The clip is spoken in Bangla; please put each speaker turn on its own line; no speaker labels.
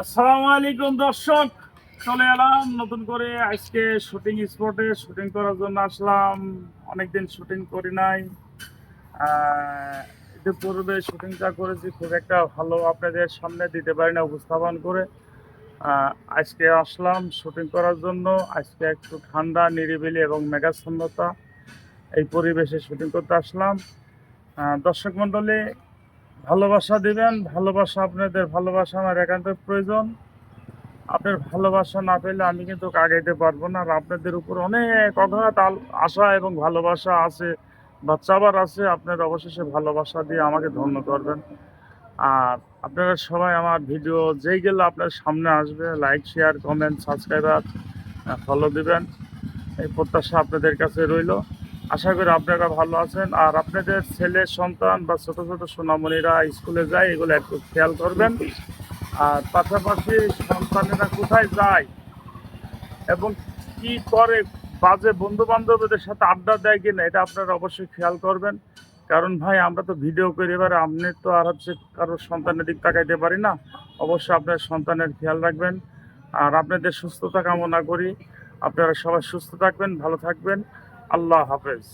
আসসালামু আলাইকুম দর্শক, চলে এলাম নতুন করে আজকে শুটিং স্পটে শুটিং করার জন্য আসলাম। অনেকদিন শুটিং করি নাই। ইতিপূর্বে শুটিংটা করেছি, খুব একটা ভালো আপনাদের সামনে দিতে পারি না উপস্থাপন করে। আজকে আসলাম শুটিং করার জন্য। আজকে একটু ঠান্ডা, নিরিবিলি এবং মেঘাচ্ছন্নতা এই পরিবেশে শুটিং করতে আসলাম। দর্শক মণ্ডলী, ভালোবাসা দিবেন। ভালোবাসা, আপনাদের ভালোবাসা আমার একান্ত প্রয়োজন। আপনার ভালোবাসা না পেলে আমি কিন্তু আগাইতে পারবো না। আর আপনাদের উপর অনেক অগাধ আশা এবং ভালোবাসা আছে বা চাবার আছে। আপনারা অবশেষে ভালোবাসা দিয়ে আমাকে ধন্য করবেন। আর আপনারা সবাই আমার ভিডিও যেই গেলে আপনার সামনে আসবে, like, share, comment, subscriber, follow দিবেন, এই প্রত্যাশা আপনাদের কাছে রইল। আশা করি আপনারা ভালো আছেন। আর আপনাদের ছেলে সন্তান বা ছোট ছোট সোনামণিরা স্কুলে যায়, এগুলো একটু খেয়াল করবেন। আর পাশাপাশি সন্তানেরা কোথায় যায় এবং কি করে, বাজে বন্ধু বান্ধবদের সাথে আড্ডা দেয় কিনা, এটা আপনারা অবশ্যই খেয়াল করবেন। কারণ ভাই, আমরা তো ভিডিও করি, এবারে আপনি তো আর কারোর সন্তানের দিক তাকাইতে পারি না। অবশ্যই আপনার সন্তানের খেয়াল রাখবেন। আর আপনাদের সুস্থতা কামনা করি। আপনারা সবাই সুস্থ থাকবেন, ভালো থাকবেন। আল্লাহ হাফেজ।